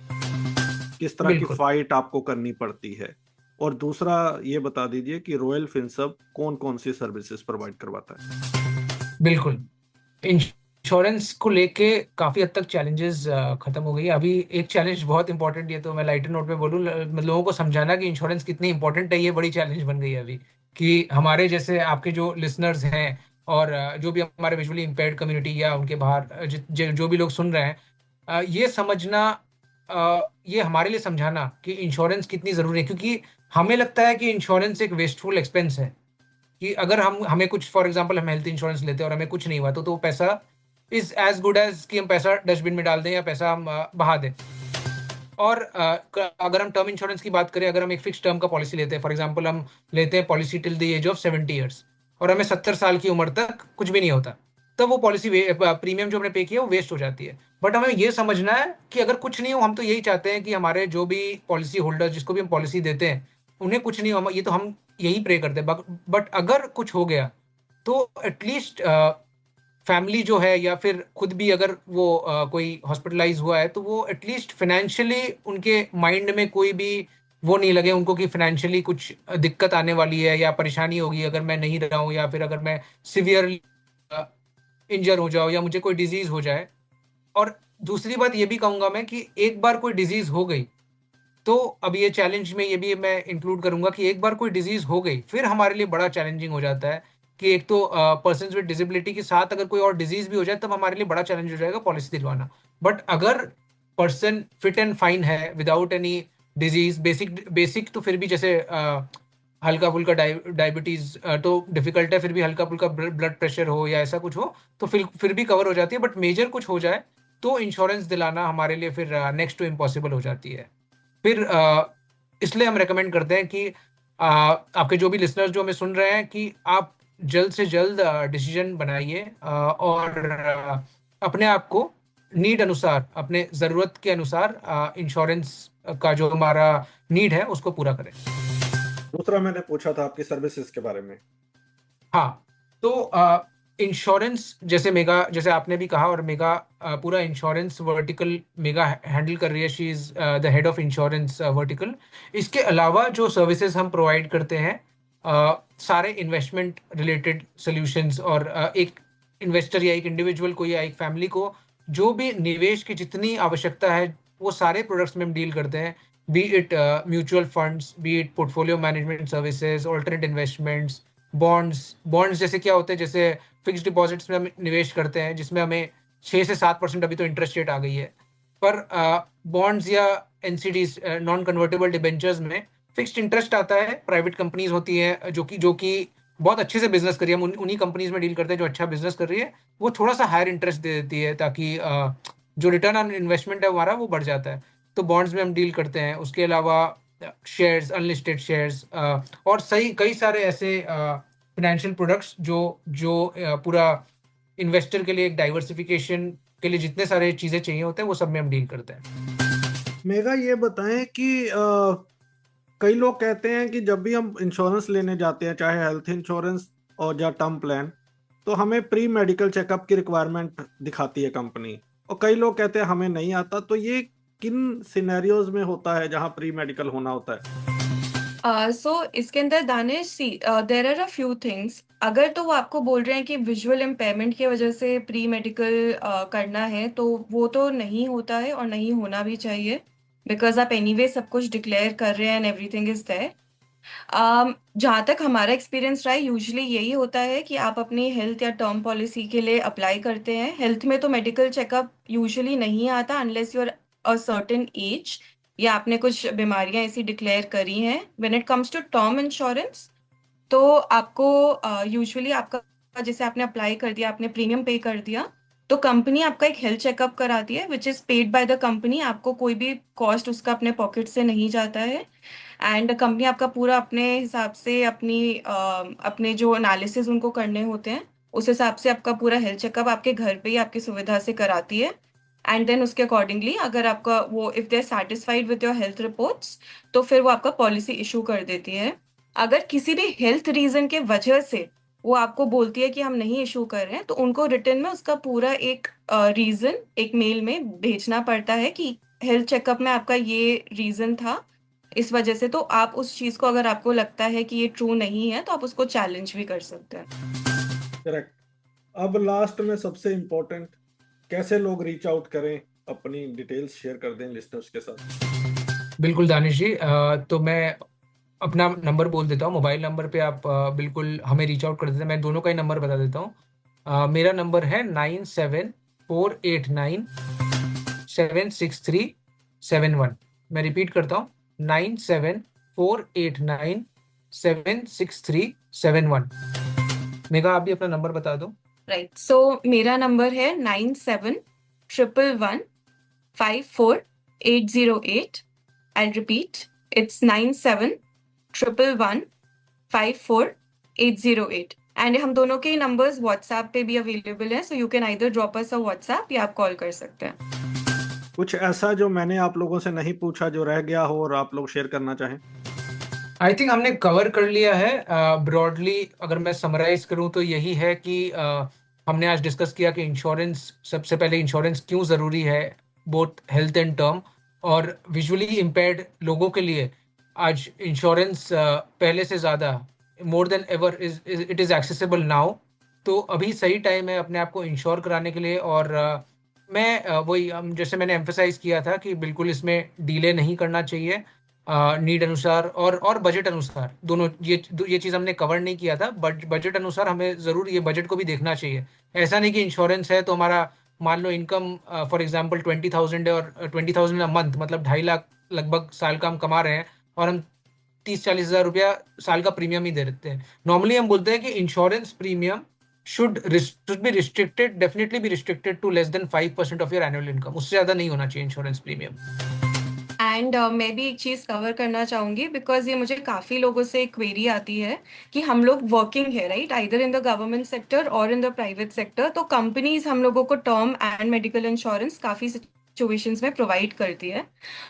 किस तरह की बिल्कुल। फाइट आपको करनी पड़ती है, और दूसरा ये बता दीजिए कि रॉयल फिनसर्व कौन कौन सी सर्विसेज प्रोवाइड करवाता है। बिल्कुल, इंश्योरेंस को लेके काफी हद तक चैलेंजेस खत्म हो गई है। अभी एक चैलेंज बहुत इंपॉर्टेंट, ये तो मैं लाइटर नोट पे बोलूँ, लोगों को समझाना कि इंश्योरेंस कितनी इंपॉर्टेंट है, ये बड़ी चैलेंज बन गई है अभी। कि हमारे जैसे आपके जो लिसनर्स हैं और जो भी हमारे विजुअली इम्पेयर्ड कम्युनिटी या उनके बाहर जो भी लोग सुन रहे हैं, ये समझना, ये हमारे लिए समझाना कि इंश्योरेंस कितनी ज़रूरी है। क्योंकि हमें लगता है कि इंश्योरेंस एक वेस्टफुल एक्सपेंस है, कि अगर हमें कुछ, फॉर एग्जांपल हम हेल्थ इंश्योरेंस लेते हैं और हमें कुछ नहीं हुआ तो वो पैसा इज एज गुड एज कि हम पैसा डस्टबिन में डाल दें या पैसा हम बहा दें। और अगर हम टर्म इंश्योरेंस की बात करें, अगर हम एक फिक्स टर्म का पॉलिसी लेते हैं, फॉर एग्जांपल हम लेते हैं policy till the age of 70 years और हमें 70 साल की उम्र तक कुछ भी नहीं होता, तब वो पॉलिसी प्रीमियम जो हमने पे किया वो वेस्ट हो जाती है। बट हमें ये समझना है कि अगर कुछ नहीं हो, हम तो यही चाहते हैं कि हमारे जो भी पॉलिसी होल्डर, जिसको भी हम पॉलिसी देते हैं, उन्हें कुछ नहीं हो, ये तो हम यही प्रे करते हैं। बट अगर कुछ हो गया तो एटलीस्ट फैमिली जो है या फिर खुद भी अगर वो कोई हॉस्पिटलाइज हुआ है तो वो एटलीस्ट फाइनेंशियली उनके माइंड में कोई भी वो नहीं लगे उनको कि फाइनेंशियली कुछ दिक्कत आने वाली है या परेशानी होगी अगर मैं नहीं रहा हूँ, या फिर अगर मैं सिवियरली इंजर हो जाऊँ या मुझे कोई डिजीज हो जाए। और दूसरी बात ये भी कहूँगा मैं कि एक बार कोई डिजीज हो गई तो अब ये चैलेंज में ये भी मैं इंक्लूड करूंगा कि एक बार कोई डिजीज हो गई फिर हमारे लिए बड़ा चैलेंजिंग हो जाता है कि एक तो पर्सन विद डिसेबिलिटी के साथ अगर कोई और डिजीज भी हो जाए तब हमारे लिए बड़ा चैलेंज हो जाएगा पॉलिसी दिलवाना। बट अगर पर्सन फिट एंड फाइन है विदाउट एनी डिजीज, बेसिक तो फिर भी जैसे हल्का फुल्का डायबिटीज तो डिफिकल्ट है, फिर भी हल्का फुल्का ब्लड प्रेशर हो या ऐसा कुछ हो तो फिर भी कवर हो जाती है। बट मेजर कुछ हो जाए तो इंश्योरेंस दिलाना हमारे लिए फिर नेक्स्ट टू इम्पॉसिबल हो जाती है। फिर इसलिए हम रेकमेंड करते हैं कि आपके जो भी लिसनर्स जो हमें सुन रहे हैं कि आप जल्द से जल्द डिसीजन बनाइए और अपने आप को नीड अनुसार, अपने ज़रूरत के अनुसार इंश्योरेंस का जो हमारा नीड है उसको पूरा करें। दूसरा मैंने पूछा था आपकी सर्विसेज के बारे में। हाँ, तो इंश्योरेंस जैसे आपने भी कहा, और मेगा पूरा इंश्योरेंस वर्टिकल मेगा हैंडल कर रही है। She is the head of insurance vertical. इसके अलावा जो सर्विसेज हम प्रोवाइड करते हैं, सारे इन्वेस्टमेंट रिलेटेड सॉल्यूशंस, और एक इन्वेस्टर या एक इंडिविजुअल को या एक फैमिली को जो भी निवेश की जितनी आवश्यकता है वो सारे प्रोडक्ट्स में हम डील करते हैं, B it mutual funds, B it portfolio management services, alternate investments, bonds जैसे क्या होते हैं, जैसे फिक्स्ड डिपॉजिट्स में हम निवेश करते हैं जिसमें हमें 6 से 7% अभी तो इंटरेस्ट रेट आ गई है। पर बॉन्ड्स या एनसीडीज, नॉन कन्वर्टेबल डिबेंचर्स में फिक्स्ड इंटरेस्ट आता है। प्राइवेट कंपनीज होती है जो कि बहुत अच्छे से बिजनेस कर रही है, हम उन्हीं कंपनीज में डील करते हैं जो अच्छा बिजनेस कर रही है। वो थोड़ा सा हायर इंटरेस्ट दे देती है ताकि जो रिटर्न ऑन इन्वेस्टमेंट है हमारा वो बढ़ जाता है। तो बॉन्ड्स में हम डील करते हैं। उसके अलावा शेयर्स, अनलिस्टेड शेयर्स, और सही कई सारे ऐसे फाइनेंशियल प्रोडक्ट्स जो जो पूरा इन्वेस्टर के लिए एक डाइवर्सिफिकेशन के लिए जितने सारे चीजें चाहिए होते हैं वो सब में हम डील करते हैं। मेगा ये बताएं कि कई लोग कहते हैं कि जब भी हम इंश्योरेंस लेने जाते हैं, चाहे हेल्थ इंश्योरेंस और या टर्म प्लान, तो हमें प्री मेडिकल चेकअप की रिक्वायरमेंट दिखाती है कंपनी, और कई लोग कहते हैं हमें नहीं आता। तो ये किन सिनेरियोज में होता है जहां प्री मेडिकल होना होता है? सो इसके अंदर Danish, see there are a few things. अगर तो वो आपको बोल रहे हैं कि विजुअल इम्पेयरमेंट की वजह से प्री मेडिकल करना है, तो वो तो नहीं होता है और नहीं होना भी चाहिए, बिकॉज आप एनीवे सब कुछ डिक्लेयर कर रहे हैं एंड एवरीथिंग इज देयर। जहाँ तक हमारा एक्सपीरियंस रहा है, यूजुअली यही होता है कि आप अपनी हेल्थ या टर्म पॉलिसी के लिए अप्लाई करते हैं। हेल्थ में तो मेडिकल चेकअप यूजुअली नहीं आता unless you are a certain age, या आपने कुछ बीमारियां ऐसी डिक्लेयर करी हैं। When it comes to term insurance, तो आपको यूजुअली आपका जैसे आपने अप्लाई कर दिया, आपने प्रीमियम पे कर दिया, तो कंपनी आपका एक हेल्थ चेकअप कराती है which is paid by the company. आपको कोई भी कॉस्ट उसका अपने पॉकेट से नहीं जाता है, एंड कंपनी आपका पूरा अपने हिसाब से अपने जो एनालिसिस उनको करने होते हैं उस हिसाब से आपका पूरा हेल्थ चेकअप आपके घर पे ही आपकी सुविधा से कराती है। एंड देन उसके अकॉर्डिंगली अगर आपका वो if they are satisfied with your health reports, तो फिर वो आपका पॉलिसी इशू कर देती है। अगर किसी भी हेल्थ रीजन के वजह से वो आपको बोलती है कि हम नहीं इशू कर रहे हैं, तो उनको रिटर्न में उसका पूरा एक रीजन एक मेल में भेजना पड़ता है कि हेल्थ चेकअप में आपका ये रीजन था, इस वजह से। तो आप उस चीज को, अगर आपको लगता है कि ये ट्रू नहीं है, तो आप उसको चैलेंज भी कर सकते हैं। करेक्ट। अब लास्ट में सबसे इम्पोर्टेंट, कैसे लोग रीच आउट करें, अपनी डिटेल्स शेयर कर दें लिस्टर्स के साथ। बिल्कुल दानिश जी, तो मैं अपना नंबर बोल देता हूँ। मोबाइल नंबर पे आप बिल्कुल हमें रीच आउट कर देते हैं। मैं दोनों का ही नंबर बता देता हूँ। मेरा नंबर है 9748976371। मैं रिपीट करता हूँ, 9748976371। मेघा, आप भी अपना नंबर बता दो। राइट, सो मेरा नंबर है 9711154808। I repeat, it's 9711154808। एंड हम दोनों के नंबर्स व्हाट्सएप पे भी अवेलेबल है, so you can either drop us a WhatsApp या आप कॉल कर सकते हैं। कुछ ऐसा जो मैंने आप लोगों से नहीं पूछा जो रह गया हो और आप लोग शेयर करना चाहें? आई थिंक हमने कवर कर लिया है ब्रॉडली। अगर मैं समराइज करूं तो यही है कि हमने आज डिस्कस किया कि इंश्योरेंस, सबसे पहले इंश्योरेंस क्यों ज़रूरी है, बोथ हेल्थ एंड टर्म। और विजुअली इम्पेयर्ड लोगों के लिए आज इंश्योरेंस पहले से ज़्यादा, more than ever, it is accessible now. तो अभी सही टाइम है अपने आप को इंश्योर कराने के लिए। और मैं वही जैसे मैंने एम्फेसाइज किया था कि बिल्कुल इसमें डिले नहीं करना चाहिए। नीड अनुसार और बजट अनुसार, दोनों ये चीज़ हमने कवर नहीं किया था। बजट अनुसार हमें ज़रूर ये बजट को भी देखना चाहिए। ऐसा नहीं कि इंश्योरेंस है तो हमारा, मान लो इनकम फॉर एग्जांपल 20,000 है और 20,000 अ मंथ, मतलब 2.5 लाख लगभग साल का हम कमा रहे हैं, और हम 30-40 हज़ार रुपया साल का प्रीमियम ही दे देते हैं। नॉर्मली हम बोलते हैं कि insurance premium should be restricted, definitely be restricted to less than 5% of your annual income. उससे ज़्यादा नहीं होना चाहिए इंश्योरेंस प्रीमियम। एंड मैं भी एक चीज़ कवर करना चाहूँगी, बिकॉज ये मुझे काफ़ी लोगों से क्वेरी आती है कि हम लोग वर्किंग है, right, either in the government sector और इन द प्राइवेट सेक्टर, तो कंपनीज हम लोगों को टर्म एंड मेडिकल इंश्योरेंस काफ़ी सिचुएशंस में प्रोवाइड करती है।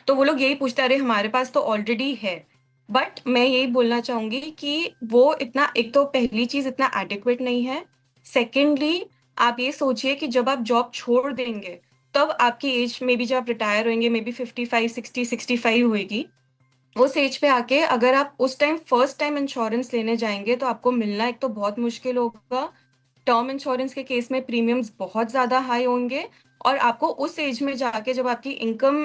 तो वो लोग यही पूछते हैं, अरे हमारे पास तो ऑलरेडी है। बट मैं यही बोलना चाहूँगी कि वो इतना, एक तो पहली चीज़ इतना एडिक्वेट नहीं है। सेकेंडली, आप ये सोचिए कि जब आप जॉब छोड़ देंगे, तब आपकी एज में भी, जब आप रिटायर होंगे, मे बी 55, 60, 65 होएगी, उस एज पे आके अगर आप उस टाइम फर्स्ट टाइम इंश्योरेंस लेने जाएंगे, तो आपको मिलना एक तो बहुत मुश्किल होगा। टर्म इंश्योरेंस के केस में प्रीमियम्स बहुत ज़्यादा हाई होंगे, और आपको उस एज में जाके जब आपकी इनकम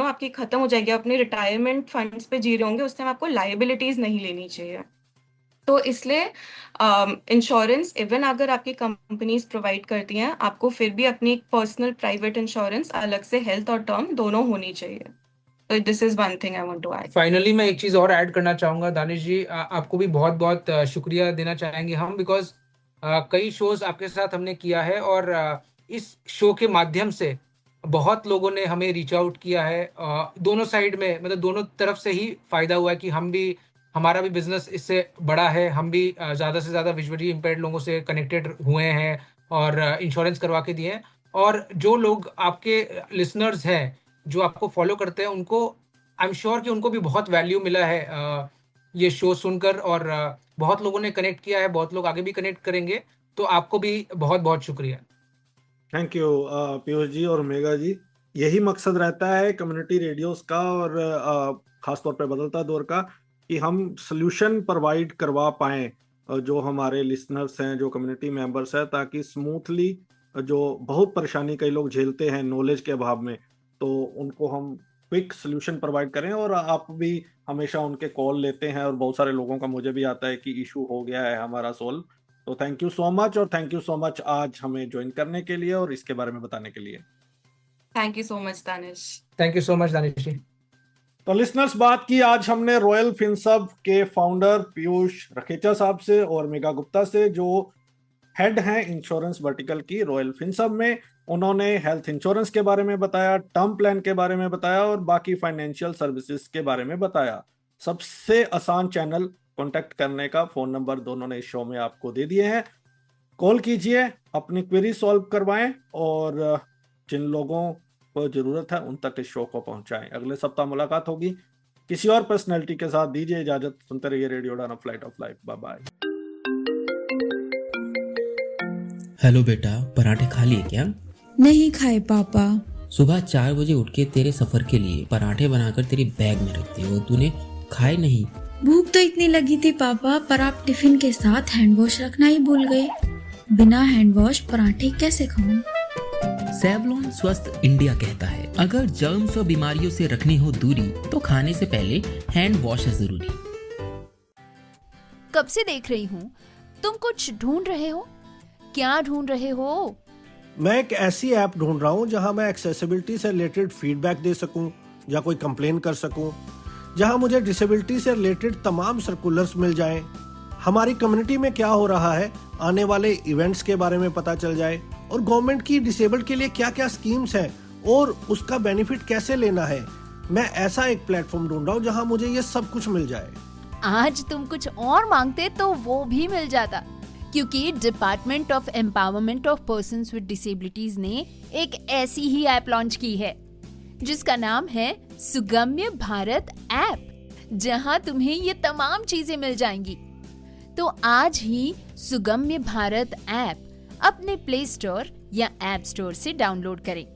आपकी खत्म हो जाएगी, अपने रिटायरमेंट फंड्स पे जी रहे होंगे, उस टाइम आपको लाइबिलिटीज नहीं लेनी चाहिए। तो इसलिए इंश्योरेंस इवन अगर आपकी कंपनीज प्रोवाइड करती हैं, आपको फिर भी अपनी एक पर्सनल प्राइवेट इंश्योरेंस अलग से हेल्थ और टर्म दोनों होनी चाहिए। तो this is one thing I want to add. Finally मैं एक चीज और ऐड करना चाहूंगा दानिश जी, आपको भी बहुत बहुत शुक्रिया देना चाहेंगे हम, बिकॉज कई शोज आपके साथ हमने किया है और इस शो के माध्यम से बहुत लोगों ने हमें रीच आउट किया है, दोनों साइड में, मतलब दोनों तरफ से ही फायदा हुआ है कि हमारा भी बिजनेस इससे बड़ा है, हम भी ज़्यादा से ज़्यादा विजुअली इम्पेयर्ड लोगों से कनेक्टेड हुए हैं और इंश्योरेंस करवा के दिए हैं। और जो लोग आपके लिसनर्स हैं जो आपको फॉलो करते हैं, उनको आई एम श्योर कि उनको भी बहुत वैल्यू मिला है ये शो सुनकर, और बहुत लोगों ने कनेक्ट किया है, बहुत लोग आगे भी कनेक्ट करेंगे। तो आपको भी बहुत बहुत शुक्रिया। थैंक यू पीयूष जी और मेगा जी। यही मकसद रहता है कम्युनिटी रेडियोस का और खासतौर पे बदलता दौर का, कि हम सोल्यूशन प्रोवाइड करवा पाएं जो हमारे लिसनर्स हैं, जो कम्युनिटी मेंबर्स हैं, ताकि स्मूथली जो बहुत परेशानी कई लोग झेलते हैं नॉलेज के अभाव में, तो उनको हम क्विक सोल्यूशन प्रोवाइड करें। और आप भी हमेशा उनके कॉल लेते हैं और बहुत सारे लोगों का मुझे भी आता है कि इशू हो गया है हमारा सोल्व। तो थैंक यू सो मच, और थैंक यू सो मच आज हमें ज्वाइन करने के लिए और इसके बारे में बताने के लिए। Thank you so much Danish. Thank you so much Danish ji. तो लिसनर्स, बात की आज हमने रॉयल फिनसर्व के फाउंडर पीयूष रखेचा साहब से और मेगा गुप्ता से, जो हेड हैं इंश्योरेंस वर्टिकल की रॉयल फिनसर्व में। उन्होंने हेल्थ इंश्योरेंस के बारे में बताया, टर्म प्लान के बारे में बताया और बाकी फाइनेंशियल सर्विसेज के बारे में बताया। सबसे आसान चैनल कांटेक्ट करने का फोन नंबर दोनों ने इस शो में आपको दे दिए हैं। कॉल कीजिए, अपनी क्वेरी सॉल्व करवाएं और जिन लोगों को जरूरत है उन तक इस शो को पहुंचाएं। अगले सप्ताह मुलाकात होगी किसी और पर्सनैलिटी के साथ। दीजिए इजाजत, सुनते रहिए radio Dana flight of life. Bye bye. Hello बेटा, पराठे खा लिए क्या? नहीं खाए पापा। सुबह 4 बजे उठ के तेरे सफर के लिए पराठे बनाकर तेरी बैग में रखती हो, तूने खाए नहीं। भूख तो इतनी लगी थी पापा, पर आप टिफिन के साथ हैंड वॉश रखना ही भूल गए। बिना हैंड वॉश पराठे कैसे खाऊं? सेवलॉन स्वस्थ इंडिया कहता है, अगर जर्म्स और बीमारियों से रखनी हो दूरी तो खाने से पहले हैंड वॉश है जरूरी। कब से देख रही हूँ, तुम कुछ ढूंढ रहे हो। क्या ढूंढ रहे हो? मैं एक ऐसी ऐप ढूंढ रहा हूँ जहाँ मैं एक्सेसिबिलिटी से रिलेटेड फीडबैक दे सकूँ या कोई कंप्लेन कर सकूँ, जहाँ मुझे डिसेबिलिटी से रिलेटेड तमाम सर्कुलर्स मिल जाएं, हमारी कम्युनिटी में क्या हो रहा है, आने वाले इवेंट्स के बारे में पता चल जाए, और गवर्नमेंट की डिसेबल्ड के लिए क्या क्या स्कीम्स हैं और उसका बेनिफिट कैसे लेना है। मैं ऐसा एक प्लेटफॉर्म ढूंढ रहा हूँ जहाँ मुझे ये सब कुछ मिल जाए। आज तुम कुछ और मांगते तो वो भी मिल जाता, क्योंकि department of empowerment of persons with disabilities ने एक ऐसी ही ऐप लॉन्च की है जिसका नाम है सुगम्य भारत ऐप, जहां तुम्हें ये तमाम चीजें मिल जाएंगी। तो आज ही सुगम्य भारत ऐप अपने प्ले स्टोर या ऐप स्टोर से डाउनलोड करें।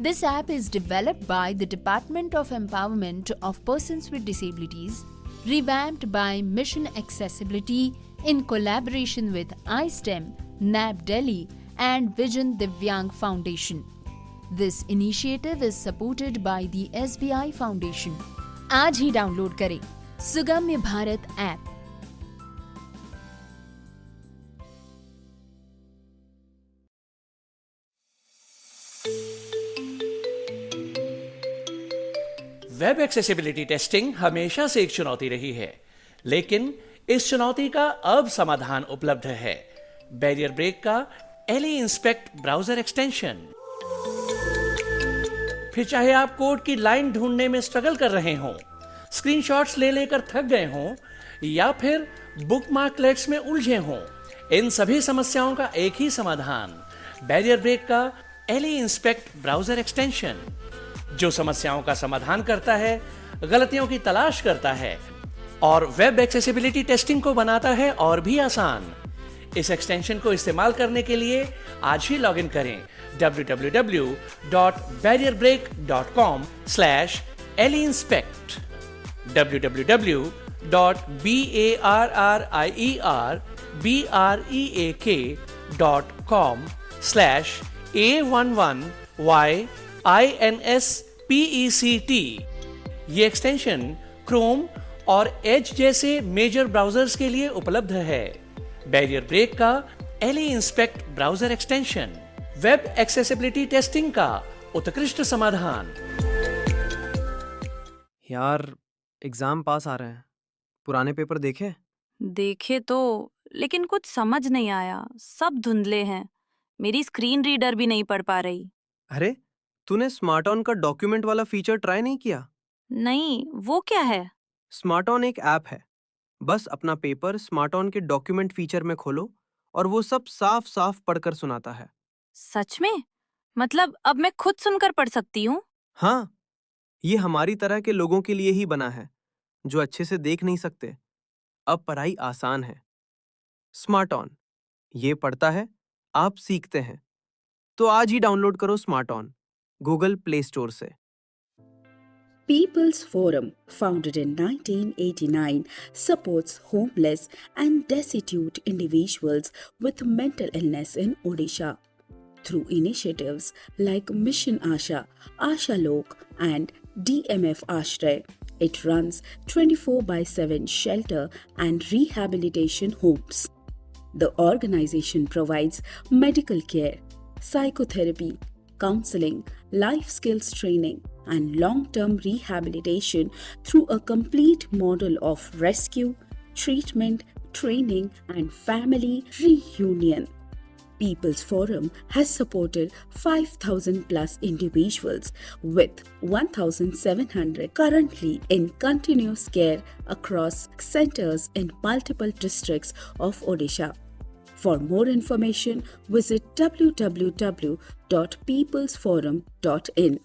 This app is developed by the department of empowerment of persons with disabilities, revamped by Mission Accessibility in collaboration with iSTEM, NAB Delhi and Vision Divyang Foundation. This initiative is supported by the SBI Foundation. आज ही download करें Sugamya Bharat app. Web accessibility testing हमेशा से एक चुनौती रही है, लेकिन इस चुनौती का अब समाधान उपलब्ध है। बैरियर ब्रेक का LE इंस्पेक्ट ब्राउजर एक्सटेंशन। फिर चाहे आप कोड की लाइन ढूंढने में स्ट्रगल कर रहे हों, स्क्रीनशॉट्स ले लेकर थक गए हों, या फिर बुकमार्कलेट्स में उलझे हों, इन सभी समस्याओं का एक ही समाधान, बैरियर ब्रेक का LE इंस्पेक्ट ब्राउजर एक्सटेंशन, जो समस्याओं का समाधान करता है, गलतियों की तलाश करता है और वेब एक्सेसिबिलिटी टेस्टिंग को बनाता है और भी आसान। इस एक्सटेंशन को इस्तेमाल करने के लिए आज ही लॉगिन करें www.barrierbreak.com/leinspect, www.barrierbreak.com/A11YINSPECT। ये एक्सटेंशन क्रोम और एज जैसे मेजर ब्राउजर्स के लिए उपलब्ध है। बैरियर ब्रेक का ally inspect browser extension, web accessibility testing का उत्कृष्ट समाधान। यार एग्जाम पास आ रहे हैं, पुराने पेपर देखे? देखे तो, लेकिन कुछ समझ नहीं आया, सब धुंधले हैं। मेरी स्क्रीन रीडर भी नहीं पढ़ पा रही। अरे तूने स्मार्ट ऑन का डॉक्यूमेंट वाला फीचर ट्राई नहीं किया? नहीं, वो क्या है? स्मार्ट ऑन एक ऐप है। बस अपना पेपर स्मार्ट ऑन के डॉक्यूमेंट फीचर में खोलो और वो सब साफ साफ पढ़कर सुनाता है। सच में? मतलब अब मैं खुद सुनकर पढ़ सकती हूँ? हाँ, ये हमारी तरह के लोगों के लिए ही बना है जो अच्छे से देख नहीं सकते। अब पढ़ाई आसान है। स्मार्ट ऑन, ये पढ़ता है, आप सीखते हैं। तो आज ही डाउनलोड करो smart on Google play store से। People's Forum, founded in 1989, supports homeless and destitute individuals with mental illness in Odisha. Through initiatives like Mission Asha, Asha Lok, and DMF Ashray, it runs 24/7 shelter and rehabilitation homes. The organization provides medical care, psychotherapy, counseling, life skills training, and long-term rehabilitation through a complete model of rescue, treatment, training, and family reunion. People's Forum has supported 5,000 plus individuals, with 1,700 currently in continuous care across centers in multiple districts of Odisha. For more information, visit www.peoplesforum.in.